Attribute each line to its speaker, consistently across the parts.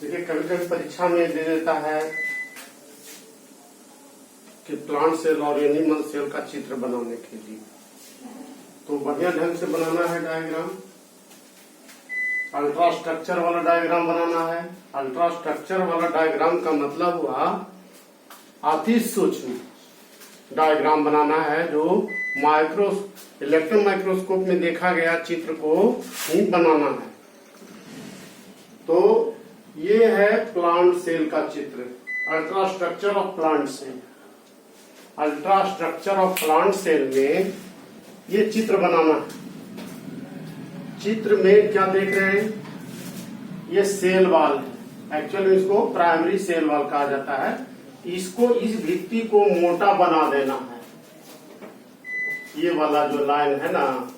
Speaker 1: देखिए कभी कभी परीक्षा में दे देता है कि प्लांट सेल और एनिमल सेल का चित्र बनाने के लिए, तो बढ़िया ढंग से बनाना है डायग्राम। अल्ट्रा स्ट्रक्चर वाला डायग्राम बनाना है। अल्ट्रा स्ट्रक्चर वाला डायग्राम का मतलब हुआ अति सूक्ष्म डायग्राम बनाना है, जो इलेक्ट्रॉन माइक्रोस्कोप में देखा गया चित्र को ही बनाना है। तो ये है प्लांट सेल का चित्र, ultra structure of plant cell. Ultra structure of plant cell में ये चित्र बनाना है। चित्र में क्या देख रहे हैं, ये सेल वाल है। एक्चुअली इसको प्राइमरी सेल वाल कहा जाता है। इसको, इस भित्ति को मोटा बना देना है। ये वाला जो लाइन है ना,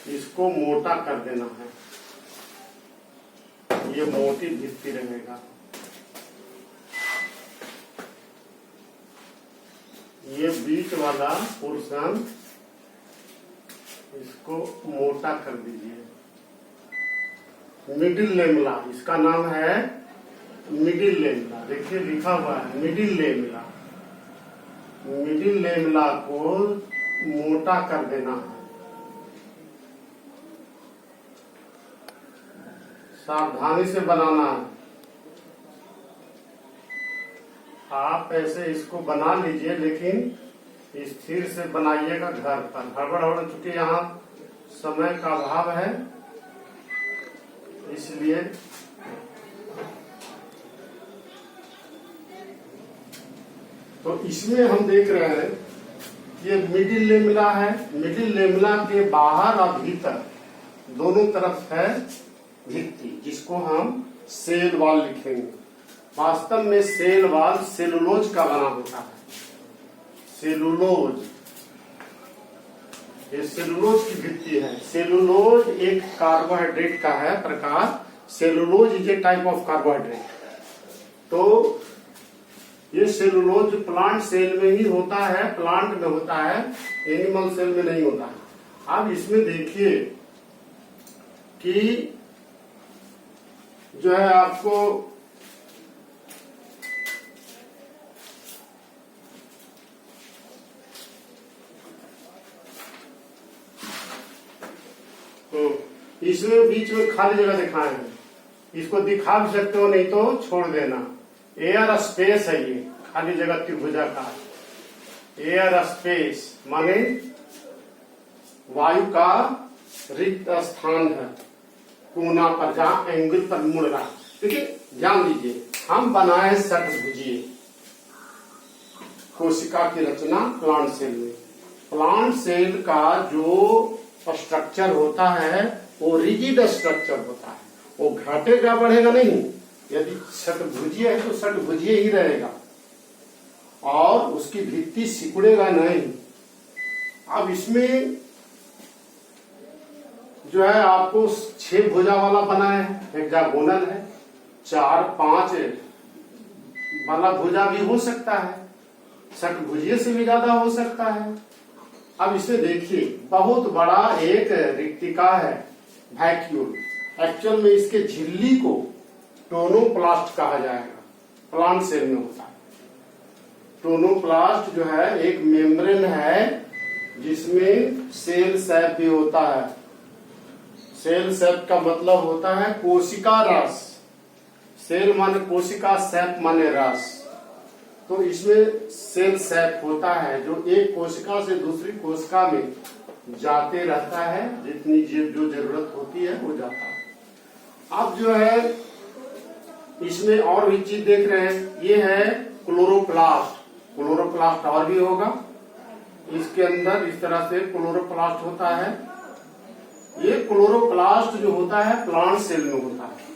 Speaker 1: इसको मोटा कर देना है। ये मोटी भित्ति रहेगा। ये बीच वाला पोर्शन इसको मोटा कर दीजिए। मिडिल लेमला, इसका नाम है मिडिल लेमला। देखिए लिखा हुआ है मिडिल लेमला। मिडिल लेमला को मोटा कर देना है। सावधानी से बनाना है। आप ऐसे इसको बना लीजिए, लेकिन स्थिर से बनाइएगा घर पर। हड़बड़ चूंकि यहाँ समय का अभाव है, इसलिए तो इसमें हम देख रहे हैं ये मिडिल लेमला है। मिडिल लेमला के बाहर और भीतर दोनों तरफ है भित्ति, जिसको हम सेल वाल लिखेंगे। वास्तव में सेल वाल सेलुलोज का बना होता है। सेलुलोज, ये सेलुलोज की भित्ति है। सेलुलोज एक कार्बोहाइड्रेट का है प्रकार। Cellulose is a type of carbohydrate. तो ये सेलुलोज प्लांट सेल में ही होता है, प्लांट में होता है, एनिमल सेल में नहीं होता है। अब इसमें देखिए कि जो है आपको इसमें बीच में खाली जगह दिखाए हैं। इसको दिखा भी सकते हो, नहीं तो छोड़ देना। एयर स्पेस है, ये खाली जगह त्रिभुजाकार। एयर स्पेस माने वायु का रिक्त स्थान है कोना पर, जहां एंगल पर मुड़ रहा। देखिए ध्यान दीजिए, हम बनाए षट्भुजीय कोशिका की रचना प्लांट सेल में। प्लांट सेल का जो स्ट्रक्चर होता है वो रिजिड स्ट्रक्चर होता है। वो घटेगा बढ़ेगा नहीं। यदि षट्भुजीय है तो षट्भुजीय ही रहेगा और उसकी भित्ति सिकुड़ेगा नहीं। अब इसमें जो है आपको 6 भुजा वाला बना है, हेक्सागोनल है। 4-5 वाला भुजा भी हो सकता है, षट्भुजीय से भी ज्यादा हो सकता है। अब इसे देखिए, बहुत बड़ा एक रिक्तिका है, वैक्यूल। एक्चुअल में इसके झिल्ली को टोनोप्लास्ट कहा जाएगा। प्लांट सेल में होता है। टोनोप्लास्ट जो है एक मेम्ब्रेन है जिसमें सेल सैप भी होता है। सेल सैप का मतलब होता है कोशिका रस। सेल माने कोशिका, सैप माने रस। तो इसमें सेल सैप होता है जो एक कोशिका से दूसरी कोशिका में जाते रहता है। जितनी जो जरूरत होती है वो जाता है। अब जो है इसमें और भी चीज देख रहे हैं, ये है क्लोरोप्लास्ट। क्लोरोप्लास्ट और भी होगा। इसके अंदर इस तरह से क्लोरोप्लास्ट होता है। ये क्लोरोप्लास्ट जो होता है प्लांट सेल में होता है।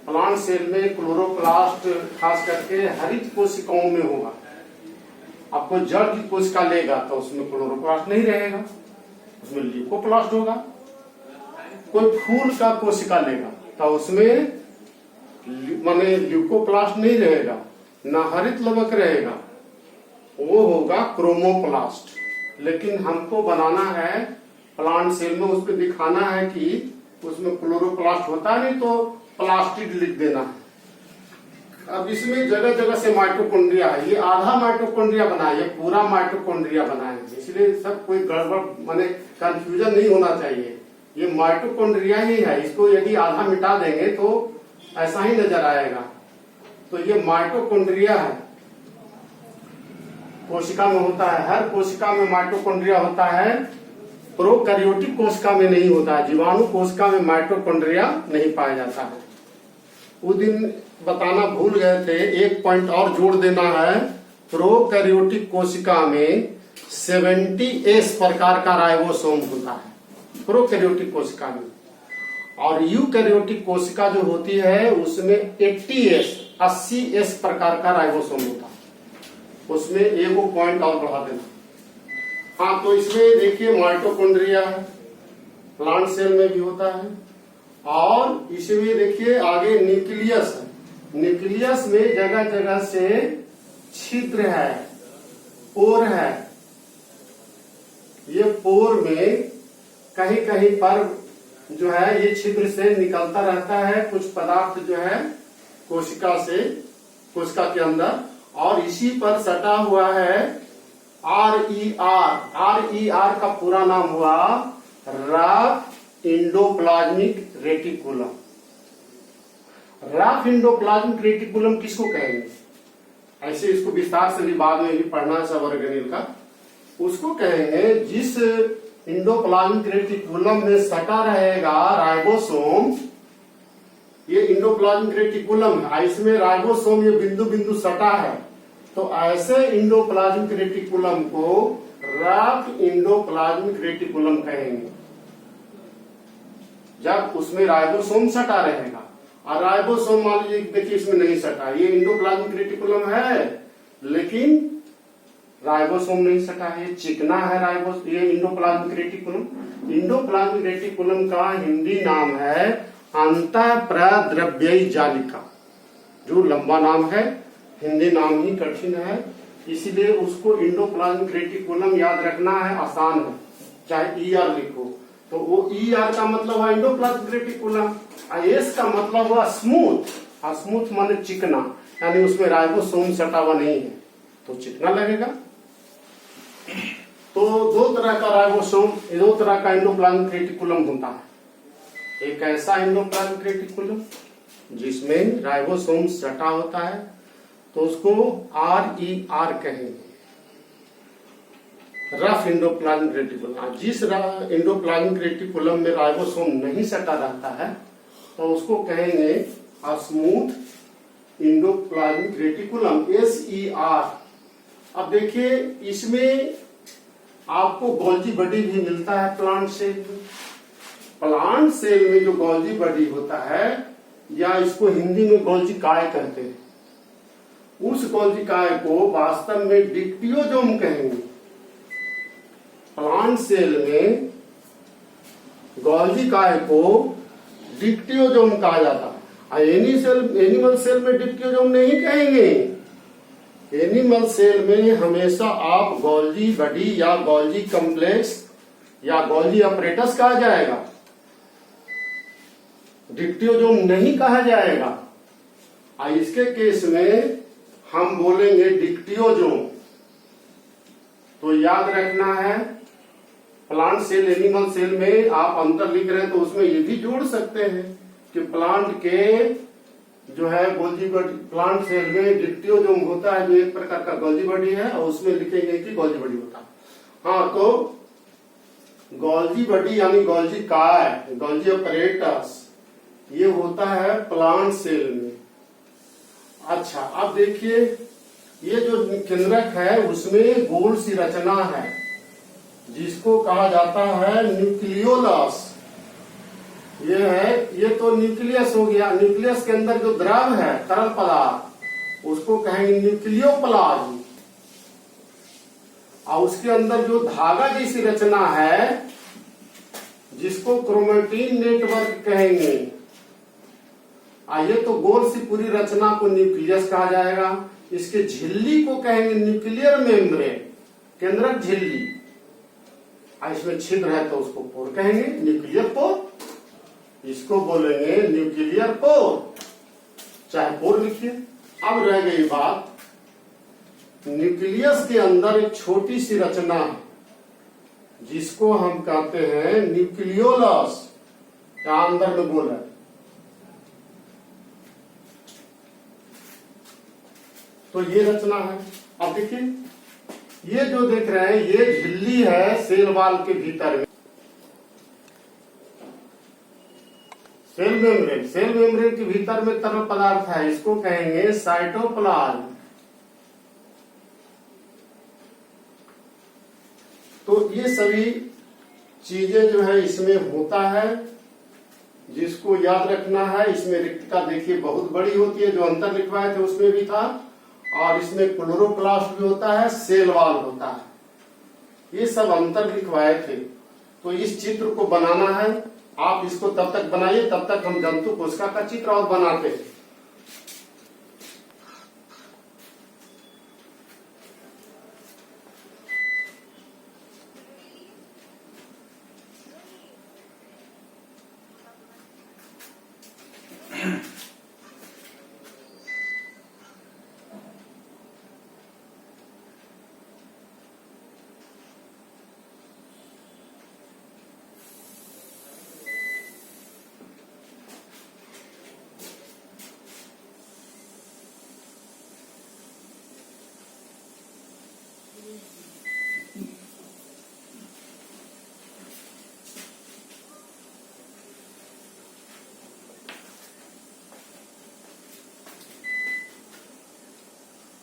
Speaker 1: प्लांट सेल में क्लोरोप्लास्ट खास करके हरित कोशिकाओं में होगा। आपको जड़ की कोशिका लेगा तो उसमें क्लोरोप्लास्ट नहीं रहेगा, उसमें ल्यूकोप्लास्ट होगा। कोई फूल का कोशिका लेगा तो उसमें माने ल्यूकोप्लास्ट नहीं रहेगा, ना हरित लवक रहेगा, वो होगा क्रोमोप्लास्ट। लेकिन हमको बनाना है प्लांट सेल में, उसको दिखाना है कि उसमें क्लोरोप्लास्ट होता नहीं तो प्लास्टिड लिख देना है। अब इसमें जगह जगह से माइटोकॉन्ड्रिया है, ये आधा माइटोकॉन्ड्रिया बना है, ये पूरा माइटोकॉन्ड्रिया बना है, इसलिए सब कोई गड़बड़ माने कंफ्यूजन नहीं होना चाहिए। ये माइटोकॉन्ड्रिया ही है, इसको यदि आधा मिटा देंगे तो ऐसा ही नजर आएगा। तो ये माइटोकॉन्ड्रिया है, कोशिका में होता है, हर कोशिका में माइटोकॉन्ड्रिया होता है, प्रोकैरियोटिक कोशिका में नहीं होता है, जीवाणु कोशिका में माइटोकॉन्ड्रिया नहीं पाया जाता है। उस दिन बताना भूल गए थे, एक पॉइंट और जोड़ देना है, प्रोकैरियोटिक कोशिका में 70S प्रकार का राइबोसोम होता है प्रोकैरियोटिक कोशिका में, और यूकैरियोटिक कोशिका जो होती है उसमें 80S प्रकार का राइबोसोम होता है। उसमें एगो पॉइंट और बढ़ा देना। हाँ, तो इसमें देखिए माइटोकॉन्ड्रिया है, प्लांट सेल में भी होता है, और इसमें देखिए आगे न्यूक्लियस है, न्यूक्लियस में जगह जगह से छिद्र है, पोर है। ये पोर में कहीं कहीं पर जो है ये छिद्र से निकलता रहता है कुछ पदार्थ जो है कोशिका से, कोशिका के अंदर, और इसी पर सटा हुआ है RER का पूरा नाम हुआ rough endoplasmic reticulum. Rough endoplasmic reticulum किसको कहेंगे? ऐसे इसको विस्तार से भी बाद में भी पढ़ना है सब ऑर्गेनेल का। उसको कहेंगे जिस इंडोप्लाज्मिक रेटिकुलम में सटा रहेगा राइबोसोम, ये इंडोप्लाज्मिक रेटिकुलम है, इसमें राइबोसोम ये बिंदु बिंदु सटा है, तो ऐसे इंडोप्लाज्मिक रेटिकुलम को रफ इंडोप्लाज्मिक रेटिकुलम कहेंगे। जब उसमें राइबोसोम सटा रहेगा, और राइबोसोम मान लीजिए देखिए इसमें नहीं सटा, ये इंडोप्लाज्मिक रेटिकुलम है लेकिन राइबोसोम नहीं सटा है, ये चिकना है राइबोसोम, ये इंडोप्लाज्मिक रेटिकुलम। इंडोप्लाज्मिक रेटिकुलम का हिंदी नाम है अंतःप्रद्रव्ययी जालिका, जो लंबा नाम है, हिंदी नाम ही कठिन है, इसीलिए उसको इंडोप्लाज्मिक रेटिकुलम याद रखना है, आसान है, चाहे ER लिखो तो वो ER का मतलब हुआ इंडोप्लाज्मिक रेटिकुलम, S का मतलब हुआ स्मूथ, स्मूथ माने चिकना, यानी उसमें राइबोसोम सटा हुआ नहीं है तो चिकना लगेगा। तो दो तरह का राइबोसोम, दो तरह का इंडोप्लाज्मिक रेटिकुलम होता है। एक ऐसा इंडोप्लाज्मिक रेटिकुलम जिसमें राइबोसोम सटा होता है तो उसको RER कहेंगे, रफ इंडोप्लाज्मिक रेटिकुलम। जिस इंडोप्लाज्मिक रेटिकुलम में राइबोसोम नहीं सटा रहता है तो उसको कहेंगे स्मूथ इंडोप्लाज्मिक रेटिकुलम, SER। अब देखिए इसमें आपको गोल्जी बॉडी भी मिलता है प्लांट सेल में। प्लांट सेल में जो गोल्जी बॉडी होता है, या इसको हिंदी में गोल्जी काय कहते हैं, उस गोल्जी काय को वास्तव में डिक्टियोजोम कहेंगे। प्लांट सेल में गोल्जी काय को डिक्टियोजोम कहा जाता है। एनिमल सेल में डिक्टियोजोम नहीं कहेंगे। एनिमल सेल में हमेशा आप गोल्जी बॉडी या गोल्जी कॉम्प्लेक्स या गोल्जी अपरेटस कहा जाएगा, डिक्टियोजोम नहीं कहा जाएगा। इसके केस में हम बोलेंगे डिक्टियोजोम। तो याद रखना है, प्लांट सेल एनिमल सेल में आप अंतर लिख रहे हैं तो उसमें ये भी जोड़ सकते हैं कि प्लांट के जो है गोल्जी बॉडी, प्लांट सेल में डिक्टियोजोम होता है जो एक प्रकार का गोल्जी बॉडी है, और उसमें लिखेंगे कि गोल्जी बॉडी होता है। हाँ, तो गोल्जी बॉडी यानी गोल्जी काय, गोल्जी अपरेटस, ये होता है प्लांट सेल में। अच्छा, अब देखिए ये जो केंद्रक है उसमें गोल सी रचना है जिसको कहा जाता है न्यूक्लियोलस। ये है, ये तो न्यूक्लियस हो गया। न्यूक्लियस के अंदर जो द्रव है, तरल पदार्थ, उसको कहेंगे न्यूक्लियोप्लाज्म। और उसके अंदर जो धागा जैसी रचना है जिसको क्रोमेटिन नेटवर्क कहेंगे। ये तो गोल सी पूरी रचना को न्यूक्लियस कहा जाएगा। इसके झिल्ली को कहेंगे न्यूक्लियर मेम्ब्रेन, केंद्रक झिल्ली। इसमें छिद्र है तो उसको पोर कहेंगे, न्यूक्लियर पोर। इसको बोलेंगे न्यूक्लियर पोर, चाहे पोर लिखिए। अब रह गई बात, न्यूक्लियस के अंदर एक छोटी सी रचना है जिसको हम कहते हैं न्यूक्लियोलस, क्या अंदर में बोला है। तो ये रचना है। अब देखिए, ये जो देख रहे हैं ये झिल्ली है सेल वाल के भीतर में। सेल मेम्ब्रेन के भीतर में तरल पदार्थ है, इसको कहेंगे साइटोप्लाज्म। तो ये सभी चीजें जो है इसमें होता है, जिसको याद रखना है। इसमें रिक्तता देखिए बहुत बड़ी होती है, जो अंतर लिखवाए थे उसमें भी था। और इसमें क्लोरोप्लास्ट भी होता है, सेल वाल होता है, ये सब अंतर लिखवाए थे। तो इस चित्र को बनाना है, आप इसको तब तक बनाइए, तब तक हम जंतु कोशिका का चित्र और बनाते हैं।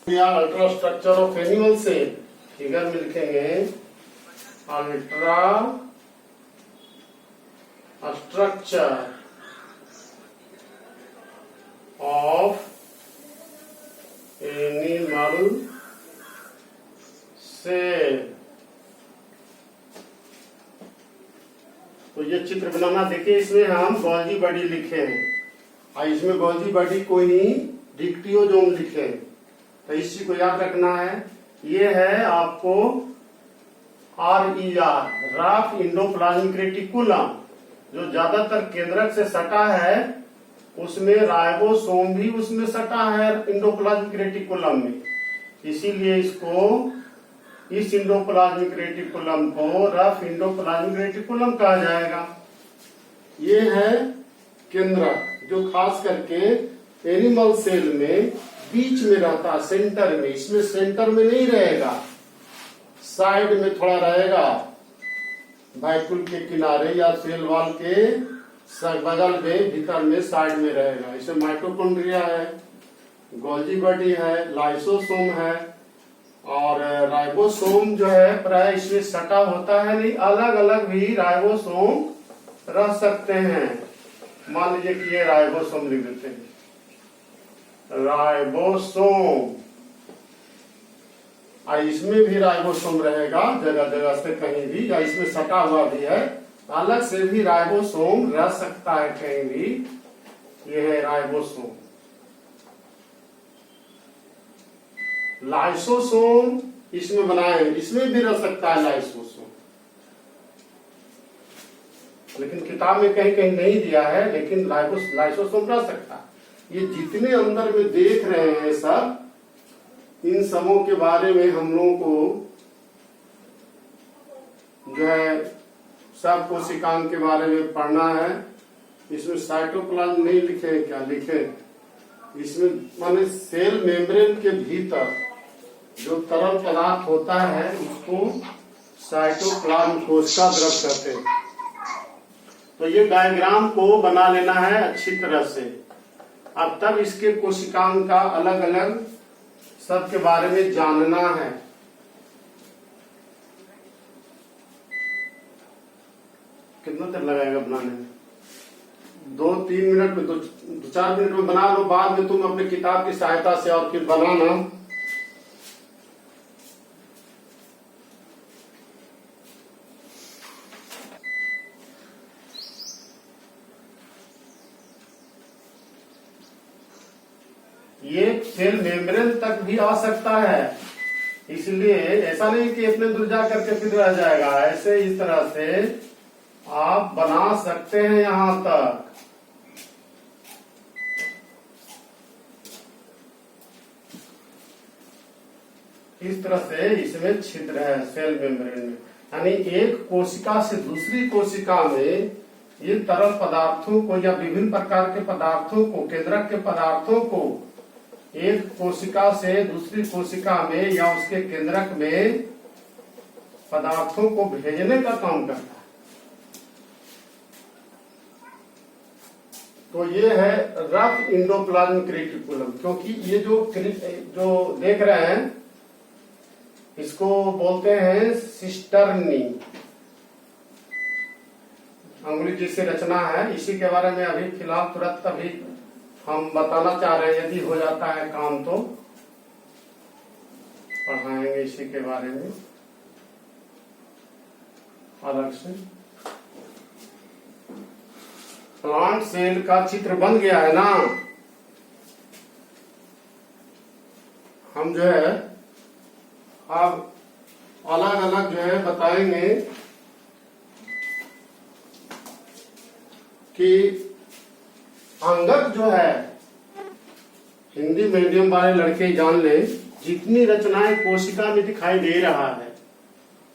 Speaker 1: Ultra structure of animal cell, figure में लिखेंगे ultra structure of animal cell. तो ये चित्र बनाना, देखिए इसमें हम गोल्जी बॉडी लिखे हैं और इसमें गोल्जी बॉडी को ही डिक्टियोजोम लिखे हैं। तो इसी को याद रखना है। ये है आपको RER, रफ इंडोप्लाज्मिक रेटिकुलम, जो ज्यादातर केंद्रक से सटा है, उसमें राइबोसोम भी उसमें सटा है इंडोप्लाज्मिक रेटिकुलम में। इसीलिए इसको, इस इंडोप्लाज्मिक रेटिकुलम को रफ इंडोप्लाज्मिक रेटिकुलम कहा जाएगा। ये है केंद्रक, जो खास करके एनिमल सेल में बीच में रहता है, सेंटर में। इसमें सेंटर में नहीं रहेगा, साइड में थोड़ा रहेगा, वाइकुल के किनारे या सेल वाल के बगल में, भीतर में, साइड में रहेगा। इसमें माइटोकॉन्ड्रिया है, गोल्जी बॉडी है, लाइसोसोम है और राइबोसोम जो है प्राय इसमें सटा होता है नहीं, अलग अलग भी राइबोसोम रह सकते हैं। मान लीजिए कि ये राइबोसोम लिख देते हैं, राइबोसोम, और इसमें भी राइबोसोम रहेगा जगह जगह से कहीं भी, या इसमें सटा हुआ भी है, अलग से भी राइबोसोम रह सकता है कहीं भी। यह है राइबोसोम। लाइसोसोम इसमें बनाए, इसमें भी रह सकता है लाइसोसोम, लेकिन किताब में कहीं कहीं नहीं दिया है, लेकिन लाइसोसोम रह सकता है। ये जितने अंदर में देख रहे हैं सब, इन सबों के बारे में हम लोगों को जो है सब कोशिकाओं के बारे में पढ़ना है। इसमें साइटोप्लाज्म नहीं लिखे, क्या लिखे इसमें, माने सेल मेम्ब्रेन के भीतर जो तरल पदार्थ होता है उसको साइटोप्लाज्म कोशिका द्रव कहते हैं। तो ये डायग्राम को बना लेना है अच्छी तरह से। अब तब इसके कोशिकाओं का अलग अलग सब के बारे में जानना है। कितना देर लगाएगा बनाने में? 2-3 मिनट में, 2-4 मिनट में बना लो, बाद में तुम अपने किताब की सहायता से और फिर बनाना। ये सेल मेम्ब्रेन तक भी आ सकता है, इसलिए ऐसा नहीं कि इतने दूर जा करके फिर रह जाएगा। ऐसे इस तरह से आप बना सकते हैं यहां तक। इस तरह से इसमें छिद्र है सेल मेम्ब्रेन में, यानी एक कोशिका से दूसरी कोशिका में ये तरल पदार्थों को या विभिन्न प्रकार के पदार्थों को, केंद्रक के पदार्थों को एक कोशिका से दूसरी कोशिका में या उसके केंद्रक में पदार्थों को भेजने का काम करता है। तो ये है रफ इंडोप्लाज्मिक रेटिकुलम, क्योंकि ये जो देख रहे हैं इसको बोलते हैं सिस्टर्नी, अंगुली जिससे रचना है। इसी के बारे में अभी फिलहाल तुरंत अभी हम बताना चाह रहे हैं, यदि हो जाता है काम तो पढ़ाएंगे इसी के बारे में अलग से। प्लांट सेल का चित्र बन गया है ना। हम जो है अब अलग अलग जो है बताएंगे कि अंगक जो है, हिंदी मीडियम वाले लड़के जान ले, जितनी रचनाएं कोशिका में दिखाई दे रहा है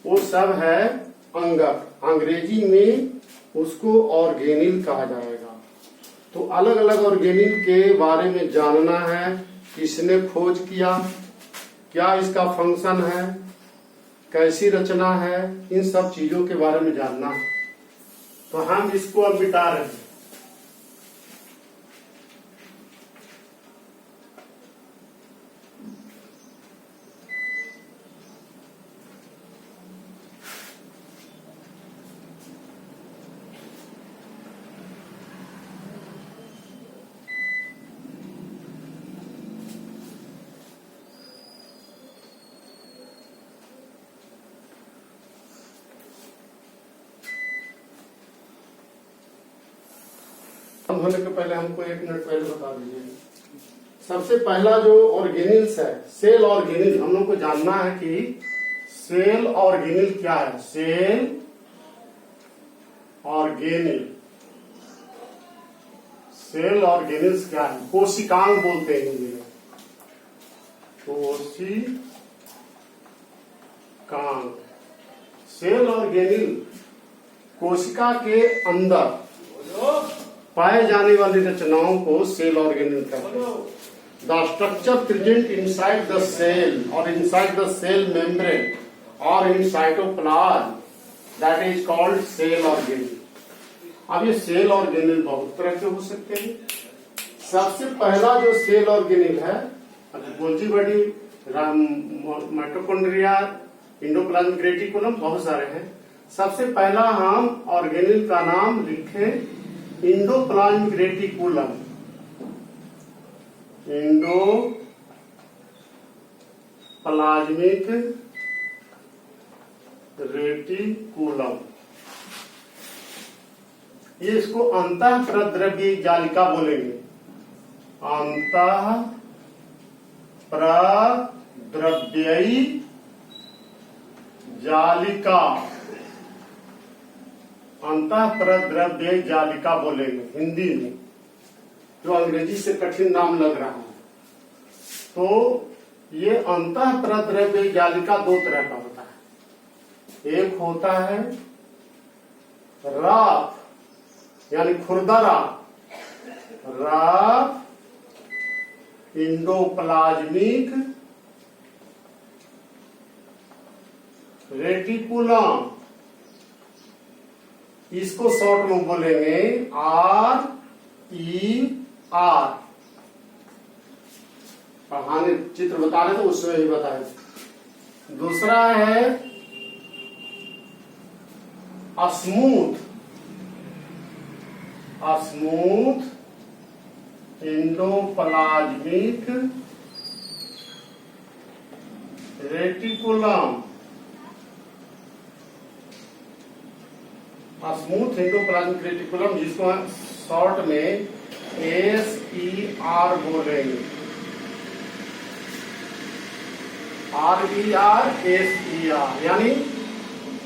Speaker 1: वो सब है अंगक। अंग्रेजी में उसको ऑर्गेनिल कहा जाएगा। तो अलग अलग ऑर्गेनिल के बारे में जानना है, किसने खोज किया, क्या इसका फंक्शन है, कैसी रचना है, इन सब चीजों के बारे में जानना है। तो हम इसको अब मिटा रहे हैं। होने के पहले हमको 1 मिनट पहले बता दीजिए। सबसे पहला जो ऑर्गेनिल्स है, सेल ऑर्गेनिल, हम लोग को जानना है कि सेल ऑर्गेनिल क्या है। सेल ऑर्गेनिल, सेल ऑर्गेनिल्स क्या है? कोशिकांग बोलते हैं हिंदी में, कोशिकांग। सेल ऑर्गेनिल कोशिका के अंदर पाए जाने वाली रचनाओं को सेल ऑर्गेनिल कहते हैं। The structure present inside the cell और इनसाइड द सेल मेम्ब्रेन और in cytoplasm, that is called cell organelle. अब ये सेल ऑर्गेनिल बहुत तरह के हो सकते हैं। सबसे पहला जो सेल ऑर्गेनिल है, Golgi body, mitochondria, endoplasmic reticulum, बहुत सारे हैं। सबसे पहला हम ऑर्गेनिल का नाम लिखें इंडोप्लाज्मिक रेटिकुलम। इंडोप्लाज्मिक रेटिकुलम, ये इसको अंतः प्रद्रव्य जालिका बोलेंगे। अंतः प्रद्रव्ययी जालिका, अंतः प्रद्रव्य जालिका बोलेंगे हिंदी में, जो अंग्रेजी से कठिन नाम लग रहा है। तो ये अंतः प्रद्रव्य जालिका दो तरह का होता है। एक होता है रफ, यानी खुरदरा, रफ इंडोप्लाज्मिक रेटिकुलम, इसको शॉर्ट में बोलेंगे RER। पढ़ाने चित्र बता रहे थे उसमें ही बताए। दूसरा है smooth, smooth endoplasmic reticulum. Smooth endoplasmic reticulum, जिसको शॉर्ट में SER बोलेंगे। RER SER, यानी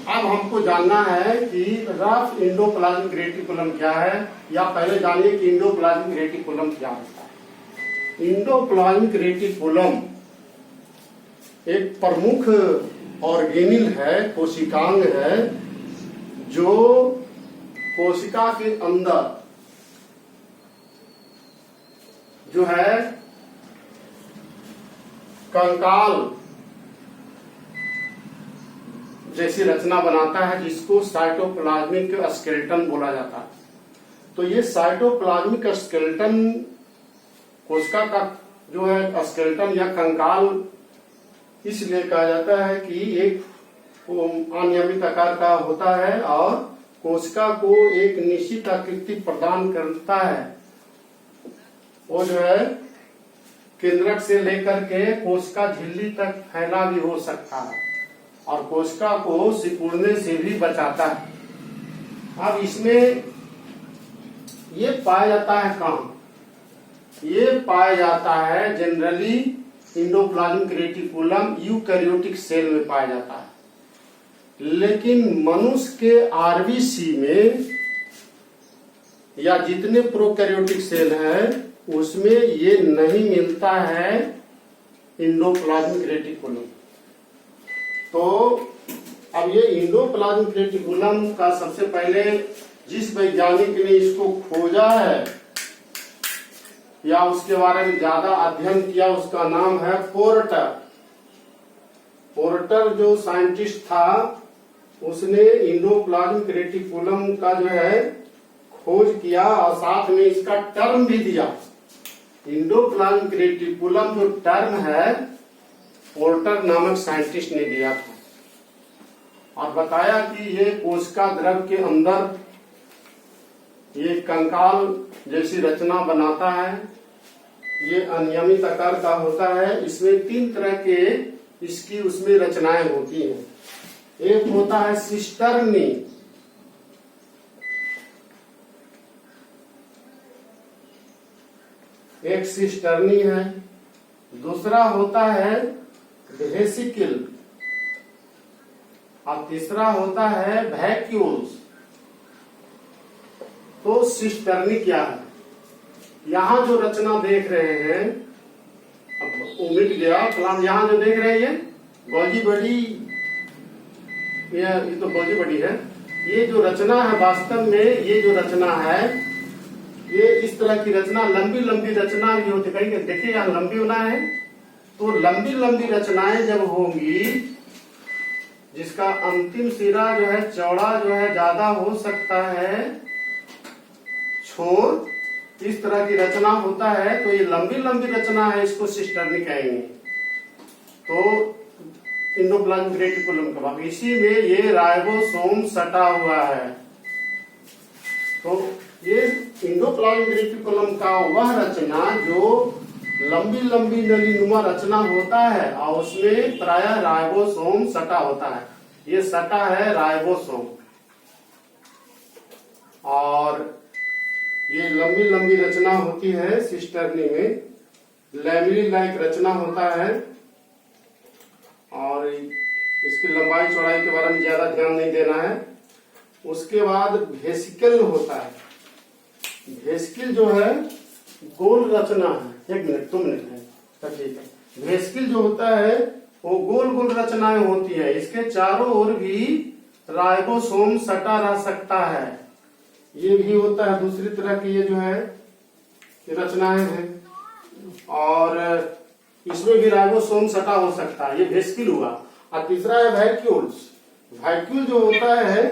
Speaker 1: अब हमको जानना है कि रफ इंडोप्लाज्मिक रेटिकुलम क्या है, या पहले जानिए कि इंडोप्लाज्मिक रेटिकुलम क्या होता है। इंडोप्लाज्मिक रेटिकुलम एक प्रमुख ऑर्गेनिल है, कोशिकांग है, जो कोशिका के अंदर जो है कंकाल जैसी रचना बनाता है, जिसको साइटोप्लाज्मिक स्केलेटन बोला जाता है। तो ये साइटोप्लाज्मिक स्केलेटन कोशिका का जो है स्केलेटन या कंकाल इसलिए कहा जाता है कि एक अनियमित आकार का होता है और कोशिका को एक निश्चित आकृति प्रदान करता है। वो जो है केंद्रक से लेकर के कोशिका झिल्ली तक फैला भी हो सकता है और कोशिका को सिकुड़ने से भी बचाता है। अब इसमें ये पाया जाता है कहाँ? ये पाया जाता है generally endoplasmic reticulum eukaryotic cell में पाया जाता है, लेकिन मनुष्य के आरबीसी में या जितने प्रोकैरियोटिक सेल हैं उसमें ये नहीं मिलता है इंडोप्लाज्मिक रेटिकुलम। तो अब ये इंडोप्लाज्मिक रेटिकुलम का सबसे पहले जिस वैज्ञानिक ने इसको खोजा है या उसके बारे में ज्यादा अध्ययन किया उसका नाम है पोर्टर। पोर्टर जो साइंटिस्ट था उसने इंडोप्लाज्मिक रेटिकुलम का जो है खोज किया और साथ में इसका टर्म भी दिया। इंडोप्लाज्मिक रेटिकुलम जो टर्म है पोर्टर नामक साइंटिस्ट ने दिया था और बताया कि ये कोशिका द्रव के अंदर ये कंकाल जैसी रचना बनाता है। ये अनियमित आकार का होता है। इसमें 3 तरह के इसकी उसमें रचनाएं होती हैं। एक होता है सिस्टर्नी, एक सिस्टर्नी है। दूसरा होता है वेसिकल और तीसरा होता है वैक्यूल्स। तो सिस्टर्नी क्या है? यहाँ जो रचना देख रहे हैं, अब उमिट गया कलाम, यहाँ जो देख रहे हैं गोल्जी बॉडी, ये तो गोल्जी बॉडी है। ये जो रचना है वास्तव में ये जो रचना है ये इस तरह की रचना लंबी लंबी रचना भी होती है। देखिए यहाँ लंबी होना है, तो लंबी लंबी रचनाएं जब होंगी जिसका अंतिम सिरा जो है चौड़ा जो है ज्यादा हो सकता है, छोर इस तरह की रचना होता है, तो ये लंबी लंबी रचना है, इसको सिस्टर्नी कहेंगे। तो इंडोप्लाज्मिक रेटिकुलम का भाग, इसी में ये राइबोसोम सटा हुआ है। तो ये इंडोप्लाज्मिक रेटिकुलम का वह रचना जो लंबी लंबी नलीनुमा रचना होता है और उसमें प्रायः राइबोसोम सटा होता है। ये सटा है राइबोसोम और ये लंबी लंबी रचना होती है सिस्टर्नी में। लैमिनी लाइक रचना होता है और इसकी लंबाई चौड़ाई के बारे में ज्यादा ध्यान नहीं देना है। उसके बाद वेसिकल होता है। वेसिकल जो है गोल रचना है। 1 मिनट 2 मिनट है तो ठीक है। वेसिकल जो होता है वो गोल गोल रचनाएं होती है। इसके चारों ओर भी राइबोसोम सटा रह सकता है। ये भी होता है दूसरी तरह की ये जो है ये रचनाएं हैं और इसमें भी राइबोसोम सटा हो सकता है। ये वेसिकल हुआ। और तीसरा है वैक्यूल्स। वैक्यूल जो होता है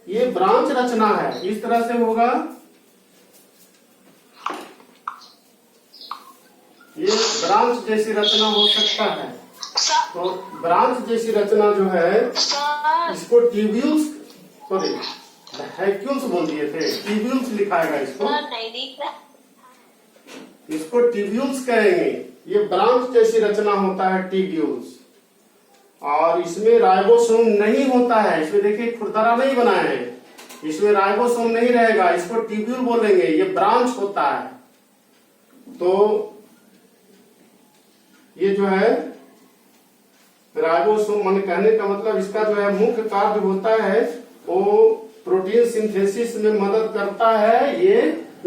Speaker 1: ये ब्रांच रचना है। इस तरह से होगा, ये ब्रांच जैसी रचना हो सकता है। तो ब्रांच जैसी रचना जो है इसको ट्यूब्यूल्स, सॉरी वैक्यूल्स बोल दिए थे, ट्यूब्यूल्स लिखाएगा इसको, इसको ट्यूब्यूल्स कहेंगे। ये ब्रांच जैसी रचना होता है ट्यूब्यूल्स और इसमें राइबोसोम नहीं होता है। इसमें देखिए खुरदरा नहीं बनाए हैं, इसमें राइबोसोम नहीं रहेगा, इसको ट्यूब्यूल बोलेंगे। ये ब्रांच होता है। तो ये जो है राइबोसोम मन कहने का मतलब इसका जो है मुख्य कार्य होता है वो प्रोटीन सिंथेसिस में मदद करता है। ये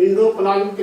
Speaker 1: इंडोप्लाज्मिक